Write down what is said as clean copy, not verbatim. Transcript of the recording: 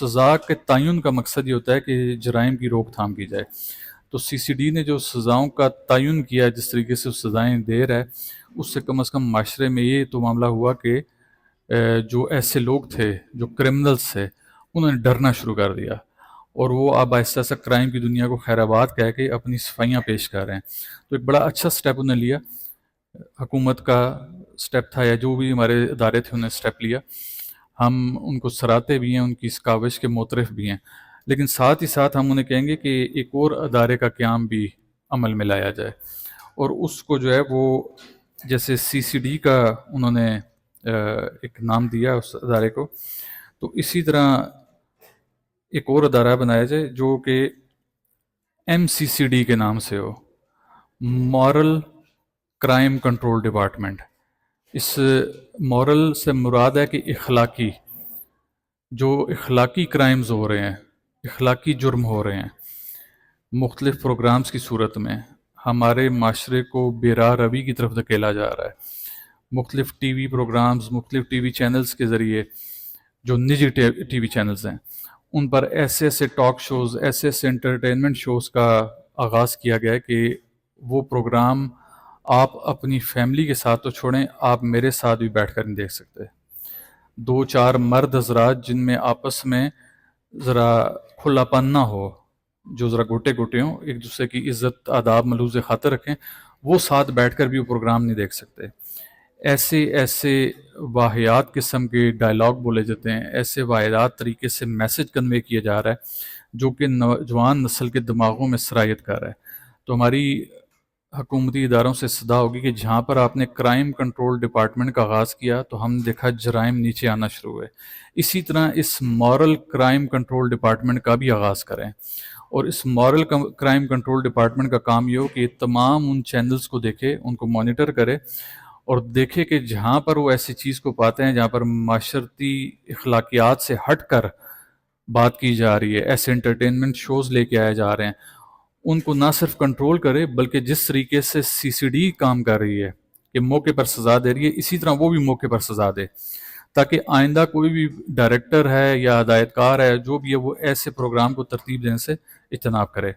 سزا کے تعین کا مقصد یہ ہوتا ہے کہ جرائم کی روک تھام کی جائے. تو سی سی ڈی نے جو سزاؤں کا تعین کیا، جس طریقے سے سزائیں دے رہا ہے، اس سے کم از کم معاشرے میں یہ تو معاملہ ہوا کہ جو ایسے لوگ تھے جو کرمنلز تھے، انہوں نے ڈرنا شروع کر دیا، اور وہ اب آہستہ آہستہ کرائم کی دنیا کو خیر آباد کہہ کے اپنی صفائیاں پیش کر رہے ہیں. تو ایک بڑا اچھا سٹیپ انہوں نے لیا، حکومت کا سٹیپ تھا، یا جو بھی ہمارے ادارے تھے انہوں نے سٹیپ لیا. ہم ان کو سراہتے بھی ہیں، ان کی اس کاوش کے معترف بھی ہیں، لیکن ساتھ ہی ساتھ ہم انہیں کہیں گے کہ ایک اور ادارے کا قیام بھی عمل میں لایا جائے. اور اس کو جو ہے وہ جیسے سی سی ڈی کا انہوں نے ایک نام دیا اس ادارے کو، تو اسی طرح ایک اور ادارہ بنایا جائے جو کہ ایم سی سی ڈی کے نام سے ہو، مورل کرائم کنٹرول ڈپارٹمنٹ. اس مورل سے مراد ہے کہ اخلاقی، جو اخلاقی کرائمز ہو رہے ہیں، اخلاقی جرم ہو رہے ہیں مختلف پروگرامز کی صورت میں، ہمارے معاشرے کو بے راہ روی کی طرف دھکیلا جا رہا ہے. مختلف ٹی وی پروگرامز، مختلف ٹی وی چینلز کے ذریعے، جو نجی ٹی وی چینلز ہیں، ان پر ایسے ایسے ٹاک شوز، ایسے ایسے انٹرٹینمنٹ شوز کا آغاز کیا گیا ہے کہ وہ پروگرام آپ اپنی فیملی کے ساتھ تو چھوڑیں، آپ میرے ساتھ بھی بیٹھ کر نہیں دیکھ سکتے. دو چار مرد حضرات جن میں آپس میں ذرا کھلا پن نہ ہو، جو ذرا گھٹے گھٹے ہوں، ایک دوسرے کی عزت آداب ملحوظ خاطر رکھیں، وہ ساتھ بیٹھ کر بھی وہ پروگرام نہیں دیکھ سکتے. ایسے ایسے واہیات قسم کے ڈائلاگ بولے جاتے ہیں، ایسے واحدات طریقے سے میسج کنوے کیا جا رہا ہے جو کہ نوجوان نسل کے دماغوں میں سرایت کر رہا ہے. تو ہماری حکومتی اداروں سے صدا ہوگی کہ جہاں پر آپ نے کرائم کنٹرول ڈپارٹمنٹ کا آغاز کیا تو ہم دیکھا جرائم نیچے آنا شروع ہوئے. اسی طرح اس مورل کرائم کنٹرول ڈپارٹمنٹ کا بھی آغاز کریں، اور اس مورل کرائم کنٹرول ڈپارٹمنٹ کا کام یہ ہو کہ تمام ان چینلز کو دیکھے، ان کو مانیٹر کرے، اور دیکھے کہ جہاں پر وہ ایسی چیز کو پاتے ہیں جہاں پر معاشرتی اخلاقیات سے ہٹ کر بات کی جا رہی ہے، ایسے انٹرٹینمنٹ شوز لے کے آئے جا رہے ہیں، ان کو نہ صرف کنٹرول کرے بلکہ جس طریقے سے سی سی ڈی کام کر رہی ہے کہ موقع پر سزا دے رہی ہے، اسی طرح وہ بھی موقع پر سزا دے، تاکہ آئندہ کوئی بھی ڈائریکٹر ہے یا ہدایت کار ہے جو بھی ہے وہ ایسے پروگرام کو ترتیب دینے سے اجتناب کرے.